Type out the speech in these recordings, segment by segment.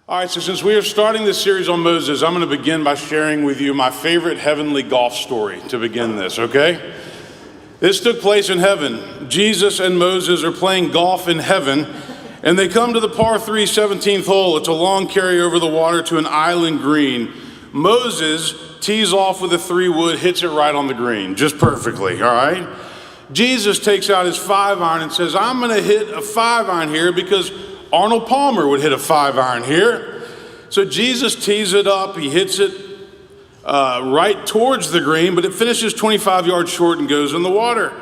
All right, so since we are starting this series on Moses, I'm going to begin by sharing with you my favorite heavenly golf story to begin this, okay? This took place in heaven. Jesus and Moses are playing golf in heaven, and they come to the par 3 17th hole. It's a long carry over the water to an island green. Moses tees off with a 3-wood, hits it right on the green, just perfectly, all right? Jesus takes out his 5-iron and says, I'm going to hit a 5-iron here because Arnold Palmer would hit a 5-iron here. So Jesus tees it up. He hits it right towards the green, but it finishes 25 yards short and goes in the water.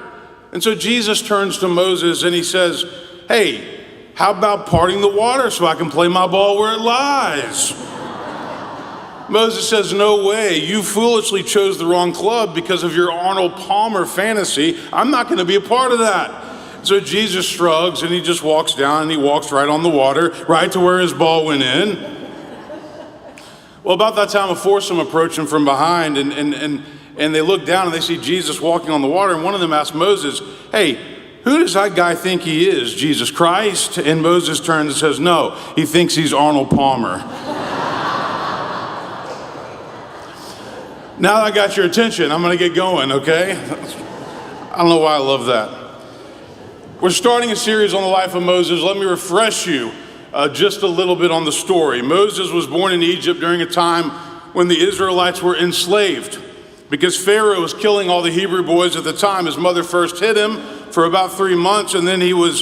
And so Jesus turns to Moses and he says, hey, how about parting the water so I can play my ball where it lies? Moses says, no way. You foolishly chose the wrong club because of your Arnold Palmer fantasy. I'm not going to be a part of that. So Jesus shrugs and he just walks down and he walks right on the water, right to where his ball went in. Well, about that time, a foursome approached him from behind and they look down and they see Jesus walking on the water. And one of them asked Moses, hey, who does that guy think he is, Jesus Christ? And Moses turns and says, no, he thinks he's Arnold Palmer. Now that I got your attention, I'm going to get going, okay? I don't know why I love that. We're starting a series on the life of Moses. Let me refresh you just a little bit on the story. Moses was born in Egypt during a time when the Israelites were enslaved. Because Pharaoh was killing all the Hebrew boys at the time, his mother first hid him for about 3 months, and then he was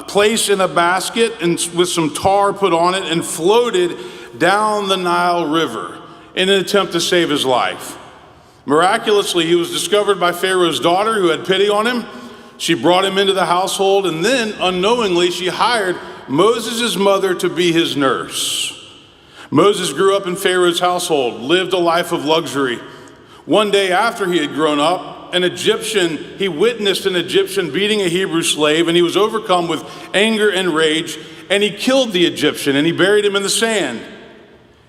placed in a basket and with some tar put on it and floated down the Nile River in an attempt to save his life. Miraculously, he was discovered by Pharaoh's daughter, who had pity on him. She brought him into the household, and then, unknowingly, she hired Moses' mother to be his nurse. Moses grew up in Pharaoh's household, lived a life of luxury. One day after he had grown up, he witnessed an Egyptian beating a Hebrew slave, and he was overcome with anger and rage, and he killed the Egyptian, and he buried him in the sand.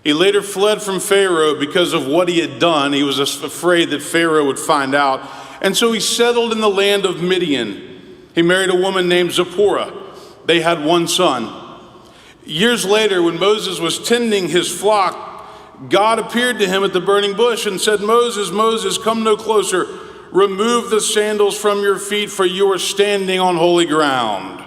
He later fled from Pharaoh because of what he had done. He was afraid that Pharaoh would find out. And so he settled in the land of Midian. He married a woman named Zipporah. They had one son. Years later, when Moses was tending his flock, God appeared to him at the burning bush and said, Moses, Moses, come no closer. Remove the sandals from your feet, for you are standing on holy ground.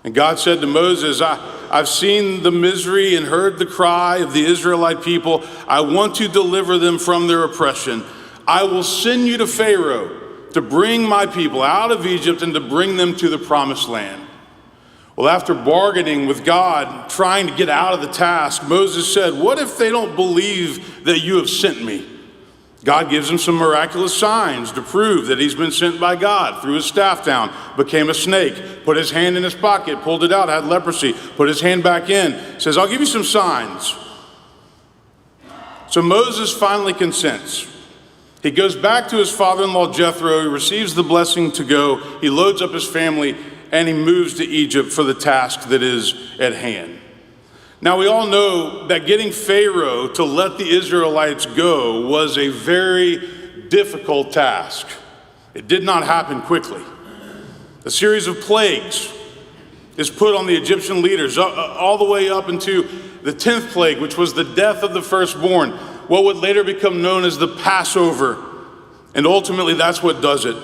And God said to Moses, I've seen the misery and heard the cry of the Israelite people. I want to deliver them from their oppression. I will send you to Pharaoh to bring my people out of Egypt and to bring them to the promised land. Well, after bargaining with God, trying to get out of the task, Moses said, what if they don't believe that you have sent me? God gives him some miraculous signs to prove that he's been sent by God. Threw his staff down, became a snake, put his hand in his pocket, pulled it out, had leprosy, put his hand back in, says, I'll give you some signs. So Moses finally consents. He goes back to his father-in-law Jethro, he receives the blessing to go, he loads up his family, and he moves to Egypt for the task that is at hand. Now we all know that getting Pharaoh to let the Israelites go was a very difficult task. It did not happen quickly. A series of plagues is put on the Egyptian leaders, all the way up into the 10th plague, which was the death of the firstborn, what would later become known as the Passover. And ultimately, that's what does it.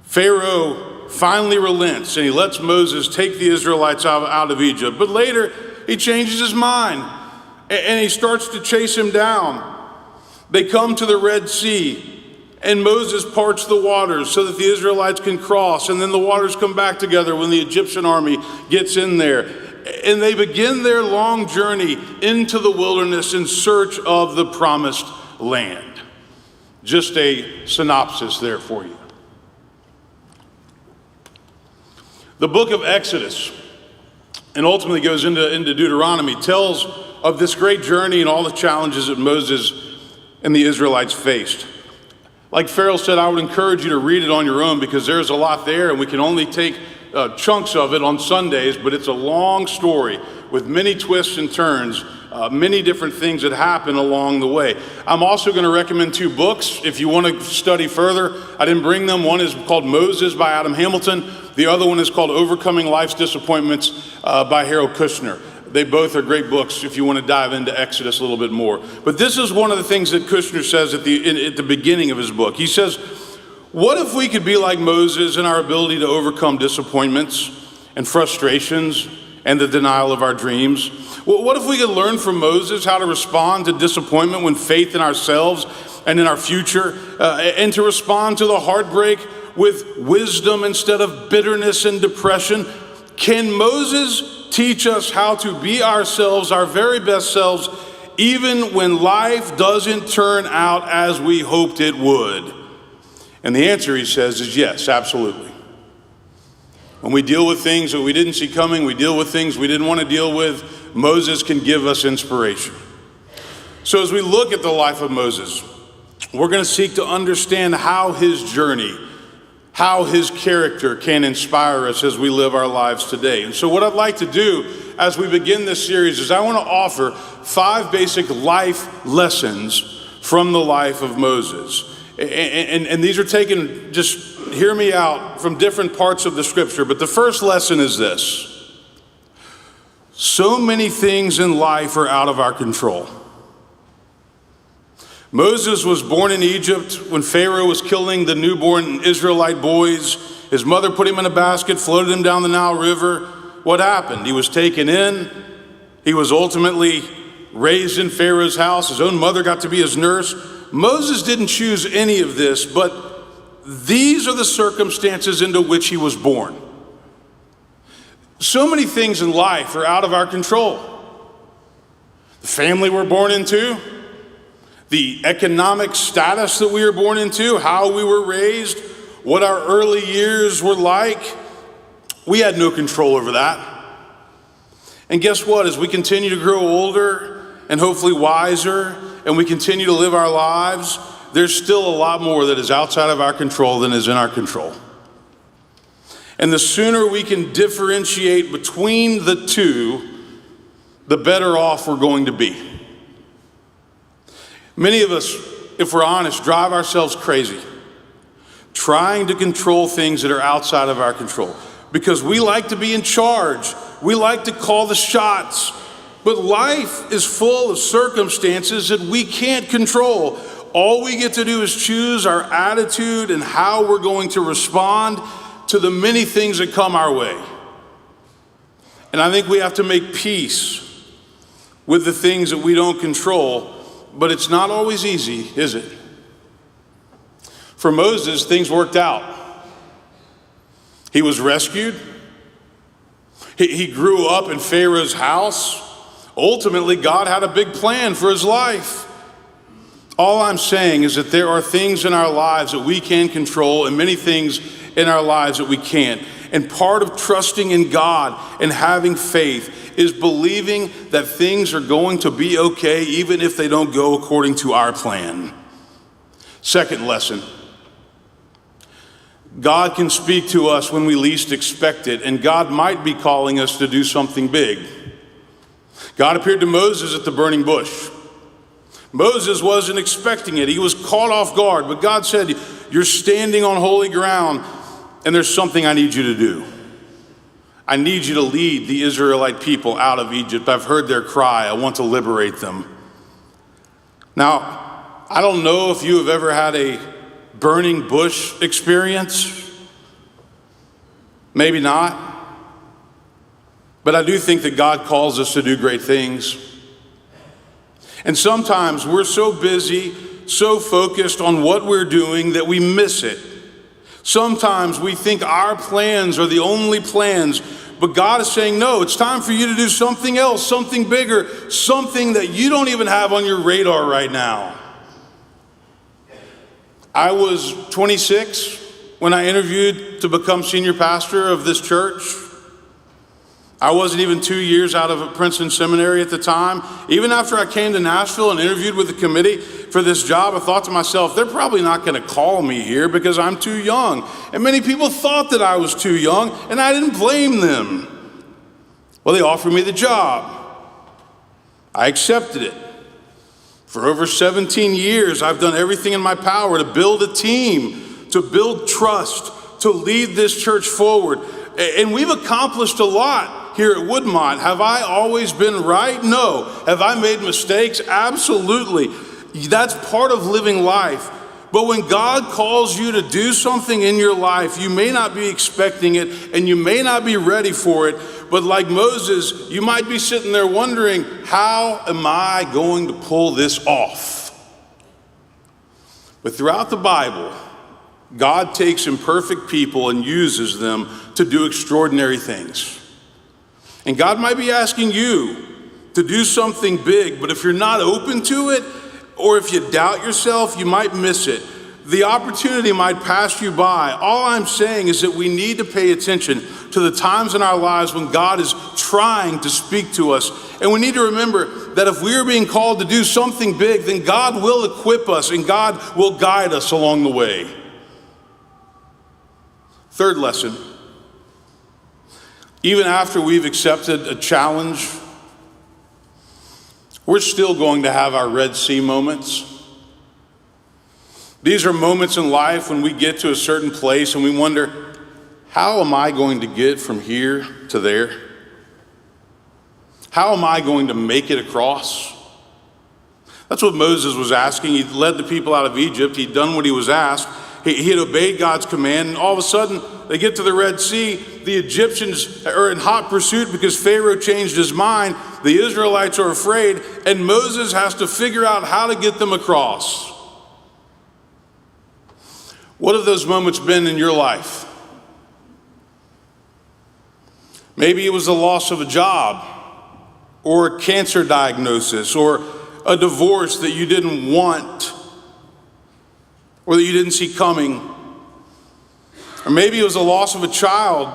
Pharaoh finally relents, and he lets Moses take the Israelites out of Egypt. But later, he changes his mind, and he starts to chase him down. They come to the Red Sea, and Moses parts the waters so that the Israelites can cross, and then the waters come back together when the Egyptian army gets in there. And they begin their long journey into the wilderness in search of the promised land. Just a synopsis there for you. The book of Exodus, and ultimately goes into Deuteronomy, tells of this great journey and all the challenges that Moses and the Israelites faced. Like Farrell said, I would encourage you to read it on your own because there's a lot there, and we can only take chunks of it on Sundays, but it's a long story with many twists and turns, many different things that happen along the way. I'm also going to recommend 2 books if you want to study further. I didn't bring them. One is called Moses by Adam Hamilton. The other one is called Overcoming Life's Disappointments by Harold Kushner. They both are great books if you want to dive into Exodus a little bit more. But this is one of the things that Kushner says at the beginning of his book. He says, what if we could be like Moses in our ability to overcome disappointments and frustrations and the denial of our dreams? What if we could learn from Moses how to respond to disappointment when faith in ourselves and in our future, and to respond to the heartbreak with wisdom instead of bitterness and depression? Can Moses teach us how to be ourselves, our very best selves, even when life doesn't turn out as we hoped it would? And the answer, he says, is yes, absolutely. When we deal with things that we didn't see coming, we deal with things we didn't want to deal with, Moses can give us inspiration. So as we look at the life of Moses, we're going to seek to understand how his journey, how his character can inspire us as we live our lives today. And so what I'd like to do as we begin this series is I want to offer 5 basic life lessons from the life of Moses. And these are taken, just hear me out, from different parts of the scripture. But the first lesson is this: so many things in life are out of our control. Moses was born in Egypt when Pharaoh was killing the newborn Israelite boys. His mother put him in a basket, floated him down the Nile River. What happened? He was taken in. He was ultimately raised in Pharaoh's house. His own mother got to be his nurse. Moses didn't choose any of this, but these are the circumstances into which he was born. So many things in life are out of our control. The family we're born into, the economic status that we were born into, how we were raised, what our early years were like. We had no control over that. And guess what? As we continue to grow older and hopefully wiser, and we continue to live our lives, there's still a lot more that is outside of our control than is in our control. And the sooner we can differentiate between the two, the better off we're going to be. Many of us, if we're honest, drive ourselves crazy trying to control things that are outside of our control because we like to be in charge. We like to call the shots. But life is full of circumstances that we can't control. All we get to do is choose our attitude and how we're going to respond to the many things that come our way. And I think we have to make peace with the things that we don't control, but it's not always easy, is it? For Moses, things worked out. He was rescued. He grew up in Pharaoh's house. Ultimately, God had a big plan for his life. All I'm saying is that there are things in our lives that we can control and many things in our lives that we can't. And part of trusting in God and having faith is believing that things are going to be okay even if they don't go according to our plan. Second lesson: God can speak to us when we least expect it, and God might be calling us to do something big. God appeared to Moses at the burning bush. Moses wasn't expecting it. He was caught off guard, but God said, "You're standing on holy ground, and there's something I need you to do. I need you to lead the Israelite people out of Egypt. I've heard their cry. I want to liberate them." Now, I don't know if you have ever had a burning bush experience. Maybe not. But I do think that God calls us to do great things. And sometimes we're so busy, so focused on what we're doing that we miss it. Sometimes we think our plans are the only plans, but God is saying, no, it's time for you to do something else, something bigger, something that you don't even have on your radar right now. I was 26 when I interviewed to become senior pastor of this church. I wasn't even 2 years out of Princeton Seminary at the time. Even after I came to Nashville and interviewed with the committee for this job, I thought to myself, they're probably not going to call me here because I'm too young. And many people thought that I was too young, and I didn't blame them. Well, they offered me the job. I accepted it. For over 17 years, I've done everything in my power to build a team, to build trust, to lead this church forward. And we've accomplished a lot here at Woodmont? Have I always been right? No. Have I made mistakes? Absolutely. That's part of living life. But when God calls you to do something in your life, you may not be expecting it and you may not be ready for it. But like Moses, you might be sitting there wondering, how am I going to pull this off? But throughout the Bible, God takes imperfect people and uses them to do extraordinary things. And God might be asking you to do something big, but if you're not open to it, or if you doubt yourself, you might miss it. The opportunity might pass you by. All I'm saying is that we need to pay attention to the times in our lives when God is trying to speak to us. And we need to remember that if we are being called to do something big, then God will equip us and God will guide us along the way. Third lesson, even after we've accepted a challenge, we're still going to have our Red Sea moments. These are moments in life when we get to a certain place and we wonder, how am I going to get from here to there? How am I going to make it across? That's what Moses was asking. He led the people out of Egypt. He'd done what he was asked. He had obeyed God's command, and all of a sudden, they get to the Red Sea. The Egyptians are in hot pursuit because Pharaoh changed his mind. The Israelites are afraid, and Moses has to figure out how to get them across. What have those moments been in your life? Maybe it was the loss of a job, or a cancer diagnosis, or a divorce that you didn't want, or that you didn't see coming. Or maybe it was the loss of a child,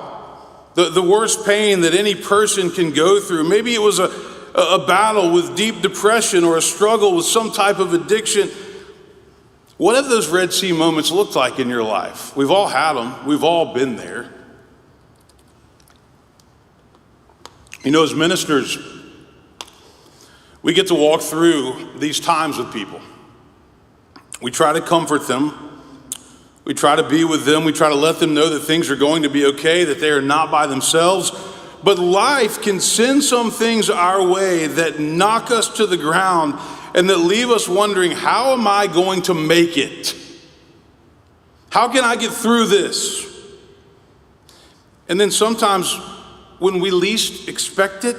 the worst pain that any person can go through. Maybe it was a battle with deep depression or a struggle with some type of addiction. What have those Red Sea moments looked like in your life? We've all had them. We've all been there. You know, as ministers, we get to walk through these times with people. We try to comfort them. We try to be with them. We try to let them know that things are going to be okay, that they are not by themselves. But life can send some things our way that knock us to the ground and that leave us wondering, how am I going to make it? How can I get through this? And then sometimes when we least expect it,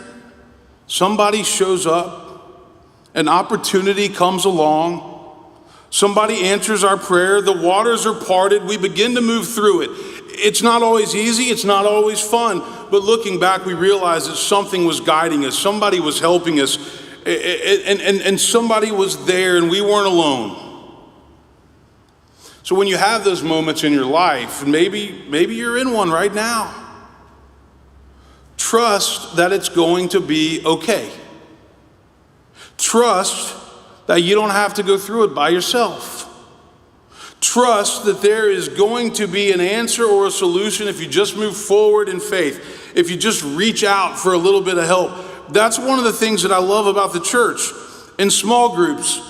somebody shows up, an opportunity comes along, somebody answers our prayer, the waters are parted, we begin to move through it. It's not always easy, it's not always fun, but looking back, we realize that something was guiding us, somebody was helping us, and somebody was there, and we weren't alone. So when you have those moments in your life, and maybe you're in one right now, trust that it's going to be okay. Trust that you don't have to go through it by yourself. Trust that there is going to be an answer or a solution if you just move forward in faith, if you just reach out for a little bit of help. That's one of the things that I love about the church. In small groups,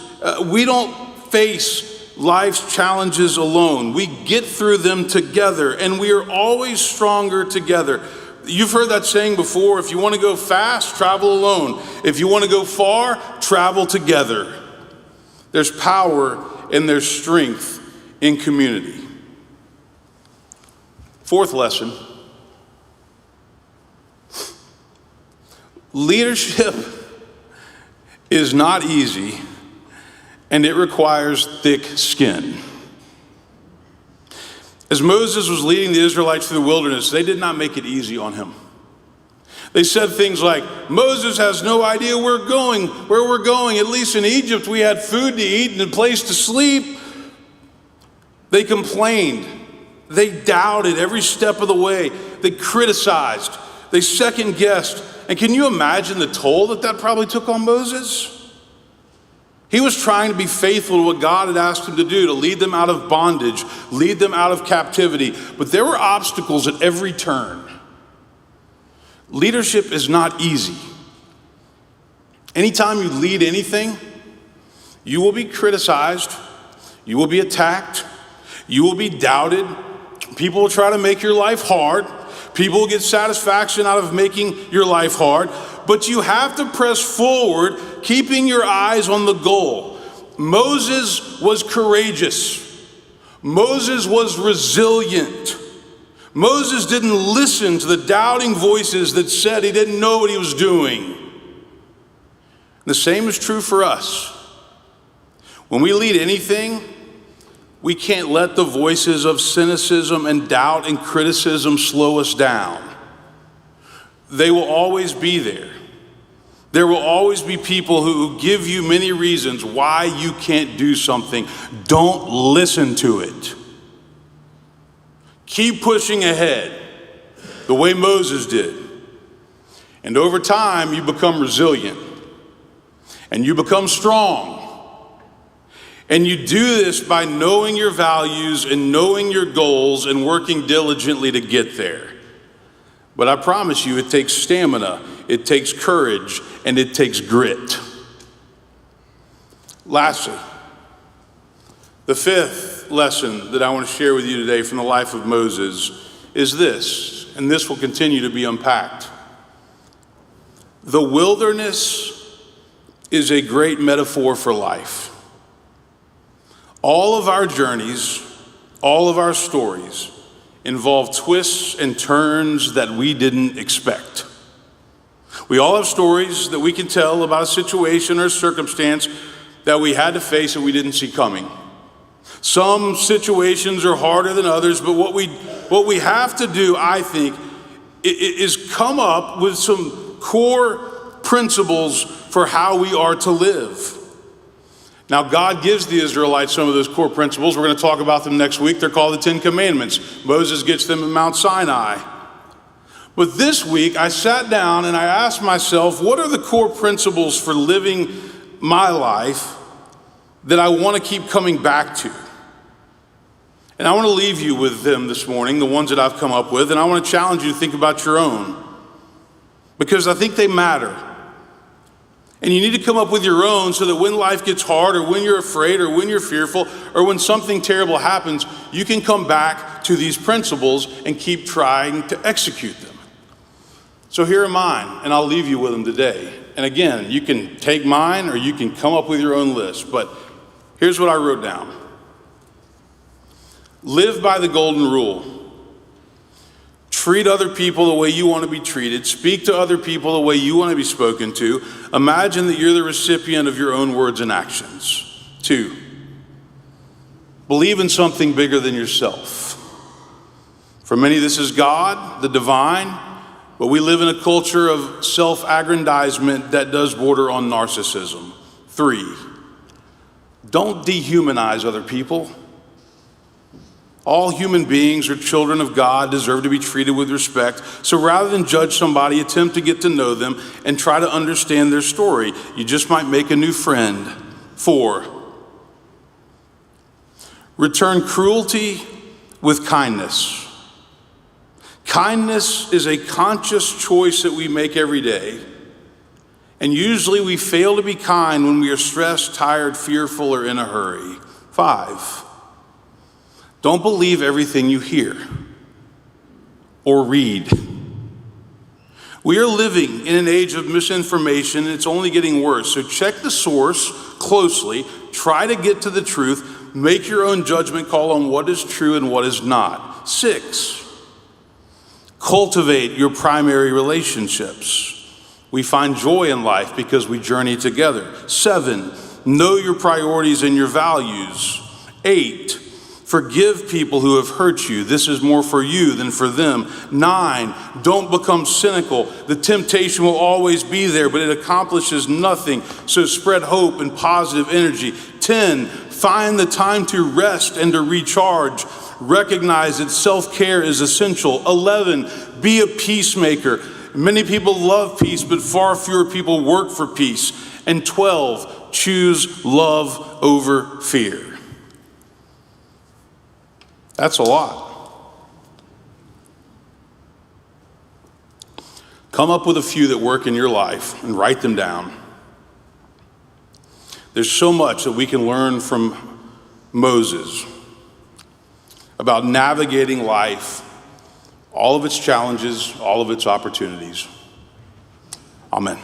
we don't face life's challenges alone. We get through them together, and we are always stronger together. You've heard that saying before, if you want to go fast, travel alone. If you want to go far, travel together. There's power and there's strength in community. Fourth lesson, leadership is not easy and it requires thick skin. As Moses was leading the Israelites through the wilderness, they did not make it easy on him. They said things like, Moses has no idea where we're going. At least in Egypt, we had food to eat and a place to sleep. They complained. They doubted every step of the way. They criticized. They second-guessed. And can you imagine the toll that probably took on Moses? He was trying to be faithful to what God had asked him to do, to lead them out of bondage, lead them out of captivity. But there were obstacles at every turn. Leadership is not easy. Anytime you lead anything, you will be criticized, you will be attacked, you will be doubted. People will try to make your life hard. People get satisfaction out of making your life hard, but you have to press forward, keeping your eyes on the goal. Moses was courageous. Moses was resilient. Moses didn't listen to the doubting voices that said he didn't know what he was doing. The same is true for us. When we lead anything, we can't let the voices of cynicism and doubt and criticism slow us down. They will always be there. There will always be people who give you many reasons why you can't do something. Don't listen to it. Keep pushing ahead the way Moses did. And over time, you become resilient and you become strong. And you do this by knowing your values and knowing your goals and working diligently to get there. But I promise you, it takes stamina, it takes courage, and it takes grit. Lastly, the fifth lesson that I want to share with you today from the life of Moses is this, and this will continue to be unpacked. The wilderness is a great metaphor for life. All of our journeys, all of our stories involve twists and turns that we didn't expect. We all have stories that we can tell about a situation or circumstance that we had to face and we didn't see coming. Some situations are harder than others, but what we have to do, I think, is come up with some core principles for how we are to live. Now, God gives the Israelites some of those core principles. We're going to talk about them next week. They're called the 10 Commandments. Moses gets them at Mount Sinai. But this week, I sat down and I asked myself, what are the core principles for living my life that I want to keep coming back to? And I want to leave you with them this morning, the ones that I've come up with, and I want to challenge you to think about your own, because I think they matter. And you need to come up with your own so that when life gets hard, or when you're afraid, or when you're fearful, or when something terrible happens, you can come back to these principles and keep trying to execute them. So here are mine, and I'll leave you with them today. And again, you can take mine or you can come up with your own list, but here's what I wrote down. Live by the golden rule. Treat other people the way you want to be treated. Speak to other people the way you want to be spoken to. Imagine that you're the recipient of your own words and actions. 2, believe in something bigger than yourself. For many, this is God, the divine, but we live in a culture of self-aggrandizement that does border on narcissism. 3, don't dehumanize other people. All human beings are children of God, deserve to be treated with respect. So rather than judge somebody, attempt to get to know them and try to understand their story. You just might make a new friend. 4, return cruelty with kindness. Kindness is a conscious choice that we make every day. And usually we fail to be kind when we are stressed, tired, fearful, or in a hurry. 5, don't believe everything you hear or read. We are living in an age of misinformation, and it's only getting worse. So check the source closely, try to get to the truth, make your own judgment call on what is true and what is not. 6, cultivate your primary relationships. We find joy in life because we journey together. 7, know your priorities and your values. 8, forgive people who have hurt you. This is more for you than for them. 9, don't become cynical. The temptation will always be there, but it accomplishes nothing. So spread hope and positive energy. 10, find the time to rest and to recharge. Recognize that self-care is essential. 11, be a peacemaker. Many people love peace, but far fewer people work for peace. And 12, choose love over fear. That's a lot. Come up with a few that work in your life and write them down. There's so much that we can learn from Moses about navigating life all of its challenges, all of its opportunities. Amen.